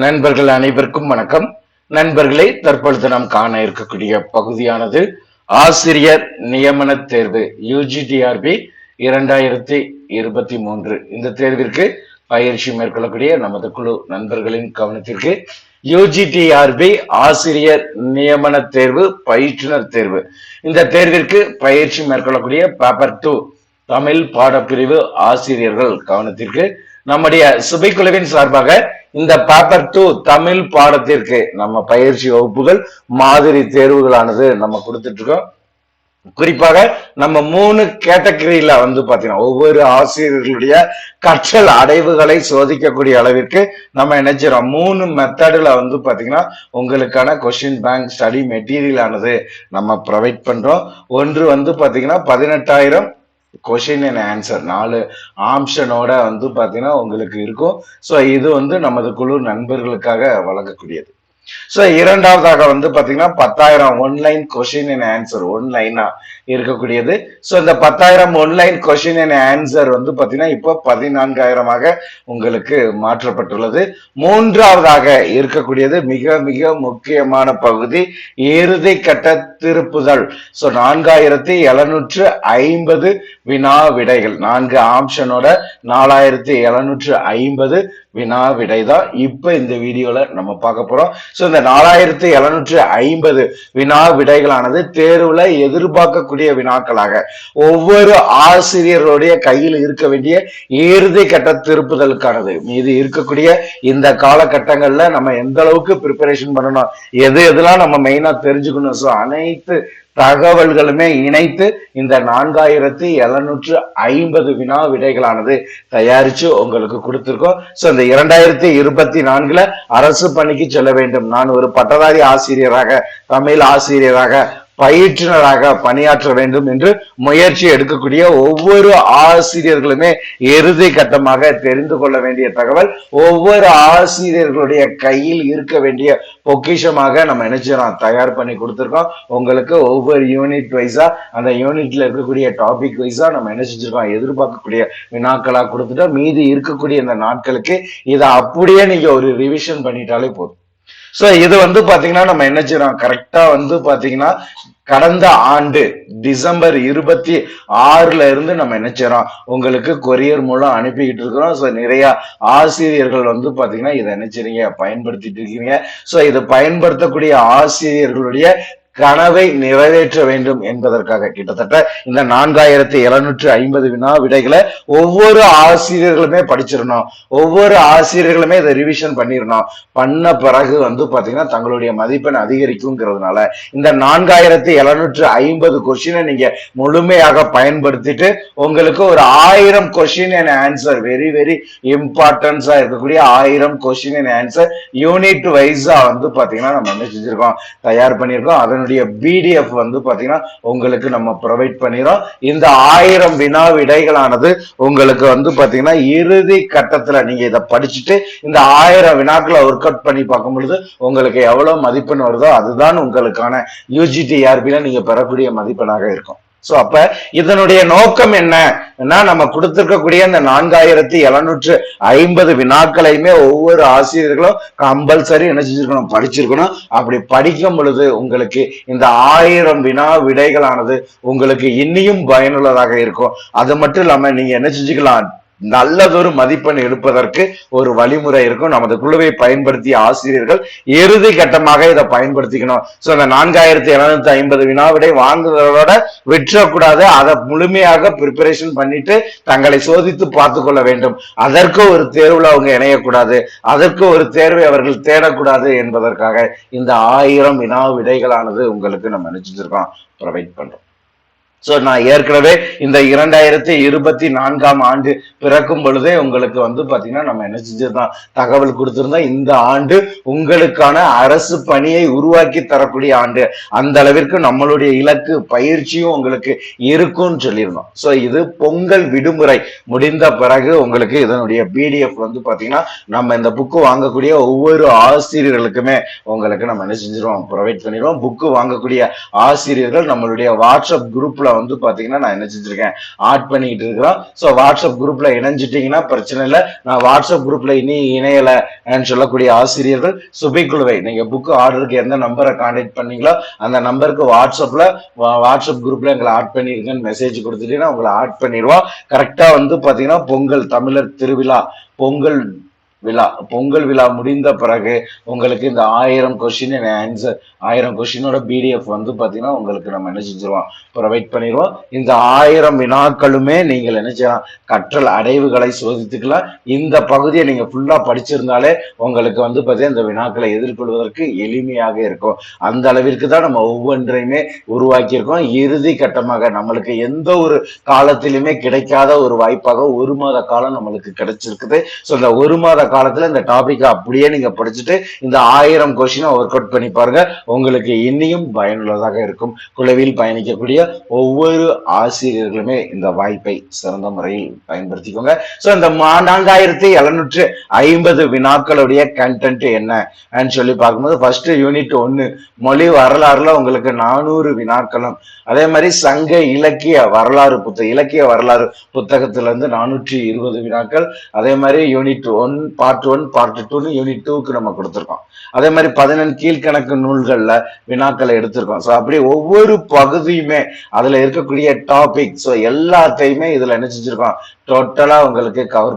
நண்பர்கள் அனைவருக்கும் வணக்கம். நண்பர்களே, தற்பொழுது நாம் காண இருக்கக்கூடிய பகுதியானது ஆசிரியர் நியமன தேர்வு UGTRB 2023. இந்த தேர்விற்கு பயிற்சி மேற்கொள்ளக்கூடிய நமது குழு நண்பர்களின் கவனத்திற்கு UGTRB ஆசிரியர் நியமன தேர்வு பயிற்றுனர் தேர்வு. இந்த தேர்விற்கு பயிற்சி மேற்கொள்ளக்கூடிய பேப்பர் 2 தமிழ் பாடப்பிரிவு ஆசிரியர்கள் கவனத்திற்கு நம்முடைய சுபைக்குழுவின் சார்பாக இந்த பேப்பர் 2 தமிழ் பாடத்திற்கு நம்ம பயிற்சி வகுப்புகள் மாதிரி தேர்வுகளானது நம்ம கொடுத்துட்டு இருக்கோம். குறிப்பாக நம்ம 3 கேட்டகரியில பாத்தீங்கன்னா ஒவ்வொரு ஆசிரியர்களுடைய கற்றல் அடைவுகளை சோதிக்கக்கூடிய அளவிற்கு நம்ம நினைச்சிடறோம். 3 மெத்தடுல பாத்தீங்கன்னா உங்களுக்கான கொஸ்டின் பேங்க் ஸ்டடி மெட்டீரியல் ஆனது நம்ம ப்ரொவைட் பண்றோம். ஒன்று பாத்தீங்கன்னா 18,000 கொஸ்டின் அண்ட் ஆன்சர் 4 ஆப்ஷனோட பாத்தீங்கன்னா உங்களுக்கு இருக்கும். ஸோ இது நமது குழு நண்பர்களுக்காக வழங்கக்கூடியது. சோ இரண்டாவதாக பாத்தீங்கன்னா 10,000 ஒன்லைன் கொஸ்டின் அண்ட் ஆன்சர் ஒன்லைனா இருக்கக்கூடியது. சோ இந்த 10,000 ஒன்லைன் கொஸ்டின் அண்ட் ஆன்சர் பாத்தீங்கன்னா இப்போ 14,000 உங்களுக்கு மாற்றப்பட்டுள்ளது. மூன்றாவதாக இருக்கக்கூடியது மிக மிக முக்கியமான பகுதி, இறுதி கட்ட திருப்புதல். சோ 4,750 வினா விடைகள், 4 ஆப்ஷனோட 4,750 வினா விடை தான் இப்ப இந்த வீடியோல நம்ம பார்க்க போறோம். சோ இந்த 4,750 வினா விடைகளானது தேர்வுல எதிர்பார்க்கக்கூடிய வினாக்களாக ஒவ்வொரு ஆசிரியர்களுடைய கையில் இருக்க வேண்டிய இறுதி கட்ட திருப்புதலுக்கானது. மீது இருக்கக்கூடிய இந்த காலகட்டங்கள்ல நம்ம எந்த அளவுக்கு ப்ரிப்பரேஷன் பண்ணணும், எதெல்லாம் நம்ம மெயினா தெரிஞ்சுக்கணும், சோ அனைத்து தகவல்களுமே இணைத்து இந்த 4,750 வினா விடைகளானது தயாரிச்சு உங்களுக்கு கொடுத்திருக்கோம். சோ இந்த 2024 அரசு பணிக்கு செல்ல வேண்டும், நான் ஒரு பட்டதாரி ஆசிரியராக, தமிழ் ஆசிரியராக, பயிற்றுனராக பணியாற்ற வேண்டும் என்று முயற்சி எடுக்கக்கூடிய ஒவ்வொரு ஆசிரியர்களுமே இறுதி கட்டமாக தெரிந்து கொள்ள வேண்டிய தகவல், ஒவ்வொரு ஆசிரியர்களுடைய கையில் இருக்க வேண்டிய பொக்கிஷமாக நம்ம நினைச்சிடறோம் தயார் பண்ணி கொடுத்துருக்கோம். உங்களுக்கு ஒவ்வொரு யூனிட் வைஸா அந்த யூனிட்ல இருக்கக்கூடிய டாபிக் வைஸா நம்ம என்ன செஞ்சிருக்கோம், எதிர்பார்க்கக்கூடிய வினாக்களா கொடுத்துட்டோம். மீதி இருக்கக்கூடிய இந்த நாட்களுக்கு இதை அப்படியே நீங்க ஒரு ரிவிஷன் பண்ணிட்டாலே போதும். சோ இது பாத்தீங்கன்னா நம்ம என்ன செய்யறோம், கரெக்டா பாத்தீங்கன்னா கடந்த ஆண்டு டிசம்பர் 26 இருந்து நம்ம என்ன செய்யறோம், உங்களுக்கு கொரியர் மூலம் அனுப்பிக்கிட்டு இருக்கிறோம். சோ நிறைய ஆசிரியர்கள் பாத்தீங்கன்னா இதை என்ன செய்றீங்க, பயன்படுத்திட்டு இருக்கீங்க. சோ இதை பயன்படுத்தக்கூடிய ஆசிரியர்களுடைய கனவை நிறைவேற்ற வேண்டும் என்பதற்காக கிட்டத்தட்ட இந்த 4,750 வினா விடைகளை ஒவ்வொரு ஆசிரியர்களுமே படிச்சிடணும், ஒவ்வொரு ஆசிரியர்களுமே இதை ரிவிஷன் பண்ணிடணும். பண்ண பிறகு பாத்தீங்கன்னா தங்களுடைய மதிப்பெண் அதிகரிக்கும்ங்கிறதுனால இந்த 4,750 கொஸ்டினை நீங்க முழுமையாக பயன்படுத்திட்டு உங்களுக்கு ஒரு 1000 question and answer, very very இம்பார்ட்டன்ஸா இருக்கக்கூடிய 1000 கொஸ்டின் அண்ட் ஆன்சர் யூனிட் வைஸா பாத்தீங்கன்னா நம்ம என்ன செஞ்சிருக்கோம், தயார் பண்ணியிருக்கோம். அதனுடைய PDF பாத்தீங்கன்னா உங்களுக்கு நம்ம ப்ரொவைட் பண்ணிரோம். இந்த 1000 வினா விடைகளானது உங்களுக்கு பாத்தீங்கன்னா இறுதி கட்டத்துல நீங்க இதை படிச்சுட்டு இந்த 1000 வினாக்களை ஒர்க் அவுட் பண்ணி பார்க்கும் பொழுது உங்களுக்கு எவ்வளவு மதிப்பெண் வருதோ அதுதான் உங்களுக்கான UGTRB நீங்க பெறக்கூடிய மதிப்பெண்ணாக இருக்கும். சோ அப்ப இதனுடைய நோக்கம் என்ன, நம்ம கொடுத்திருக்கக்கூடிய இந்த 4,750 வினாக்களையுமே ஒவ்வொரு ஆசிரியர்களும் கம்பல்சரி என்ன செஞ்சிருக்கணும், படிச்சிருக்கணும். அப்படி படிக்கும் பொழுது உங்களுக்கு இந்த 1000 வினா விடைகளானது உங்களுக்கு இன்னியும் பயனுள்ளதாக இருக்கும். அது மட்டும் இல்லாம நீங்க என்ன செஞ்சுக்கலாம், நல்லதொரு மதிப்பெண் எடுப்பதற்கு ஒரு வழிமுறை இருக்கும். நமது குழுவை பயன்படுத்திய ஆசிரியர்கள் இறுதி கட்டமாக இதை பயன்படுத்திக்கணும். சோ இந்த 4,750 வினாவிடை வாங்குறதோட விற்றக்கூடாது, அதை முழுமையாக ப்ரிப்பரேஷன் பண்ணிட்டு தங்களை சோதித்து பார்த்து கொள்ள வேண்டும். அதற்கு ஒரு தேர்வுல அவங்க இணையக்கூடாது, அதற்கு ஒரு தேர்வை அவர்கள் தேடக்கூடாது என்பதற்காக இந்த 1000 வினா விடைகளானது உங்களுக்கு நம்ம நினைச்சிருக்கோம், ப்ரொவைட் பண்றோம். சோ நான் ஏற்கனவே இந்த 2024 ஆண்டு பிறக்கும் பொழுதே உங்களுக்கு பாத்தீங்கன்னா நம்ம என்ன செஞ்சிருந்தோம், தகவல் கொடுத்திருந்தோம். இந்த ஆண்டு உங்களுக்கான அரசு பணியை உருவாக்கி தரக்கூடிய ஆண்டு, அந்த அளவிற்கு நம்மளுடைய இலக்கு பயிற்சியும் உங்களுக்கு இருக்கும்னு சொல்லியிருந்தோம். சோ இது பொங்கல் விடுமுறை முடிந்த பிறகு உங்களுக்கு இதனுடைய PDF பாத்தீங்கன்னா நம்ம இந்த புக்கு வாங்கக்கூடிய ஒவ்வொரு ஆசிரியர்களுக்குமே உங்களுக்கு நம்ம என்ன செஞ்சிருவோம், ப்ரொவைட் பண்ணிடுவோம். புக்கு வாங்கக்கூடிய ஆசிரியர்கள் நம்மளுடைய வாட்ஸ்அப் குரூப்ல வந்து பாத்தீங்கன்னா நான் என்ன செஞ்சிருக்கேன், ஆட் பண்ணிட்டு இருக்கிறோம். ஸோ வாட்ஸ்அப் குரூப்ல இணைஞ்சிட்டீங்கன்னா பிரச்சனை இல்லை. நான் வாட்ஸ்அப் குரூப்ல இனி இணையல சொல்லக்கூடிய ஆசிரியர்கள் சுபைக்குழுவை நீங்க புக் ஆர்டருக்கு எந்த நம்பரை கான்டாக்ட் பண்ணீங்களோ அந்த நம்பருக்கு வாட்ஸ்அப் குரூப்ல எங்களை ஆட் பண்ணிருக்கேன்னு மெசேஜ் கொடுத்துட்டீங்கன்னா உங்களை ஆட் பண்ணிடுவோம். கரெக்டா வந்து பாத்தீங்கன்னா பொங்கல் தமிழர் திருவிழா பொங்கல் விழா முடிந்த பிறகு உங்களுக்கு இந்த 1000 கொஸ்டின் ஆன்சர் 1000 கொஸ்டினோட பிடிஎஃப் வந்து பாத்தீங்கன்னா உங்களுக்கு நம்ம என்ன செஞ்சிருவோம், ப்ரொவைட் பண்ணிடுவோம். இந்த 1000 வினாக்களுமே நீங்கள் என்ன செய்யலாம், கற்றல் அடைவுகளை சோதித்துக்கலாம். இந்த பகுதியை நீங்க ஃபுல்லா படிச்சிருந்தாலே உங்களுக்கு வந்து பாத்தீங்கன்னா இந்த வினாக்களை எதிர்கொள்வதற்கு எளிமையாக இருக்கும். அந்த அளவிற்கு தான் நம்ம ஒவ்வொன்றையுமே உருவாக்கியிருக்கோம். இறுதி கட்டமாக நம்மளுக்கு எந்த ஒரு காலத்திலுமே கிடைக்காத ஒரு வாய்ப்பாக 1 மாத காலம் நம்மளுக்கு கிடைச்சிருக்குது. ஸோ இந்த 1 மாத காலத்துல இந்த டாபிக் அப்படியே நீங்க படிச்சுட்டு இந்த 1000 கொஸ்டினை ஒர்க் அவுட் பண்ணி பாருங்க. உங்களுக்கு இன்னியும் பயனுள்ளதாக இருக்கும். குழுவில் பயணிக்கக்கூடிய ஒவ்வொரு ஆசிரியர்களுமே இந்த வாய்ப்பை சிறந்த முறையில் பயன்படுத்திக்கோங்க. ஸோ இந்த 4750 வினாக்களுடைய கண்டென்ட் என்ன சொல்லி பார்க்கும்போது ஃபர்ஸ்ட் யூனிட் 1 மொழி வரலாறுல உங்களுக்கு 400 வினாக்களும், அதே மாதிரி சங்க இலக்கிய வரலாறு புத்தகத்துல இருந்து 420 வினாக்கள், அதே மாதிரி யூனிட் 1 பார்ட் 1 பார்ட் 2 யூனிட் 2க்கு நம்ம கொடுத்திருக்கோம். அதே மாதிரி 14 கீழ்கணக்கு நூல்கள்ல வினாக்களை எடுத்திருக்கோம். ஸோ அப்படி ஒவ்வொரு பகுதியுமே அதுல இருக்கக்கூடிய டாபிக் ஸோ எல்லாத்தையுமே இதுல என்ன செஞ்சிருக்கோம், டோட்டலா உங்களுக்கு கவர்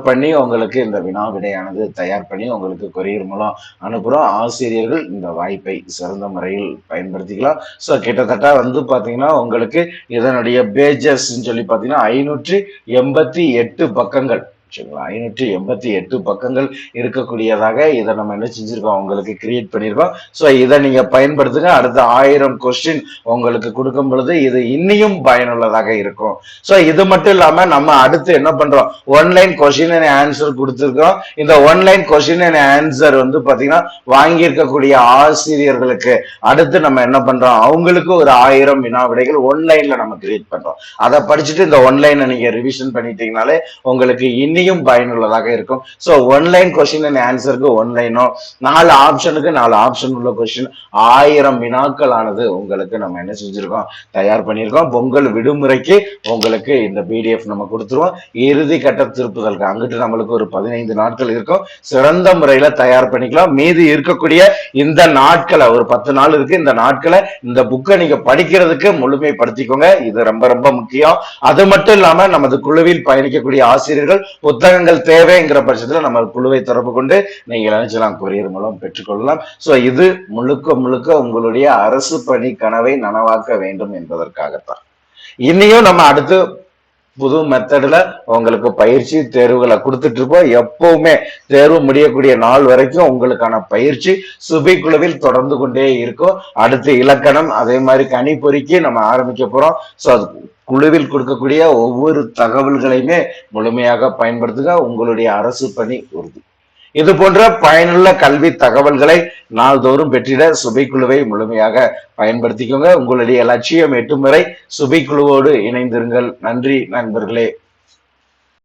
பண்ணி உங்களுக்கு இந்த வினா விடையானது தயார் பண்ணி உங்களுக்கு கொரியர் மூலம் அனுப்புறோம். ஆசிரியர்கள் இந்த வாய்ப்பை சிறந்த முறையில் பயன்படுத்திக்கலாம். ஸோ கிட்டத்தட்ட வந்து பாத்தீங்கன்னா உங்களுக்கு இதனுடைய பேஜஸ் சொல்லி பாத்தீங்கன்னா 588 பக்கங்கள், 588 பக்கங்கள் இருக்கக்கூடியதாக இதை நம்ம என்ன செஞ்சிருக்கோம், உங்களுக்கு கிரியேட் பண்ணியிருக்கோம். ஸோ இதை நீங்க பயன்படுத்துங்க. அடுத்த 1000 கொஸ்டின் உங்களுக்கு கொடுக்கும் பொழுது இது இன்னியும் பயனுள்ளதாக இருக்கும். ஸோ இது மட்டும் இல்லாம நம்ம அடுத்து என்ன பண்றோம், ஒன்லைன் கொஸ்டின் அண்ட் ஆன்சர் கொடுத்துருக்கோம். இந்த ஒன்லைன் கொஸ்டின் அண்ட் ஆன்சர் வந்து பாத்தீங்கன்னா வாங்கி இருக்கக்கூடிய ஆசிரியர்களுக்கு அடுத்து நம்ம என்ன பண்றோம், அவங்களுக்கு ஒரு 1000 வினா விடைகள் ஒன்லைன்ல நம்ம கிரியேட் பண்றோம். அதை படிச்சுட்டு இந்த ஒன்லைனை நீங்க ரிவிஷன் பண்ணிட்டீங்கனாலே உங்களுக்கு இன்னும் பயனுள்ளதாக இருக்கும். சோ ஒன்லைன் கொஸ்டின் அண்ட் ஆன்சருக்கு ஒன்லைனோ 4 ஆப்ஷனுக்கு 4 ஆப்ஷன் உள்ள கொஸ்டின் 1000 வினாக்கள் ஆனது உங்களுக்கு நம்ம என்ன செஞ்சிருக்கோம், தயார் பண்ணியிருக்கோம். பொங்கல் விடுமுறைக்கு உங்களுக்கு இந்த பிடிஎஃப் நம்ம கொடுத்துருவோம். இறுதி கட்ட திருப்புதலுக்கு அங்கிட்டு நம்மளுக்கு ஒரு 15 நாட்கள் இருக்கும். சிறந்த முறையில தயார் பண்ணிக்கலாம். மீதி இருக்கக்கூடிய இந்த நாட்களை ஒரு 10 நாள் இருக்கு. இந்த நாட்களை இந்த புக்கை நீங்க படிக்கிறதுக்கு முழுமைப்படுத்திக்கோங்க. இது ரொம்ப ரொம்ப முக்கியம். அது மட்டும் இல்லாம நமது குழுவில் பயணிக்கக்கூடிய ஆசிரியர்கள் புத்தகங்கள் தேவைங்கிற பட்சத்துல நம்ம குழுவை தொடர்பு கொண்டு நீங்க நினைச்சலாம் கொரியர் மூலம் பெற்றுக்கொள்ளலாம். சோ இது முழுக்க உங்களுடைய அரசு பணி கனவை நனவாக்க வேண்டும் என்பதற்காகத்தான். இன்னையும் நம்ம அடுத்து புது மெத்தட்ல உங்களுக்கு பயிற்சி தேர்வுகளை கொடுத்துட்டு இருப்போம். எப்பவுமே தேர்வு முடியக்கூடிய நாள் வரைக்கும் உங்களுக்கான பயிற்சி சுபை குழுவில் தொடர்ந்து கொண்டே இருக்கும். அடுத்து இலக்கணம், அதே மாதிரி கணிப்பொறிக்கு நம்ம ஆரம்பிக்க போறோம். சோ அது குழுவில் கொடுக்கக்கூடிய ஒவ்வொரு தகவல்களையுமே முழுமையாக பயன்படுத்துக. உங்களுடைய அரசு பணி உறுதி. இது போன்ற பயனுள்ள கல்வி தகவல்களை நாள்தோறும் பெற்றிட சுபை குழுவை முழுமையாக பயன்படுத்திக்கோங்க. உங்களுடைய லட்சியம் எட்டும் வரை சுபை குழுவோடு இணைந்திருங்கள். நன்றி நண்பர்களே.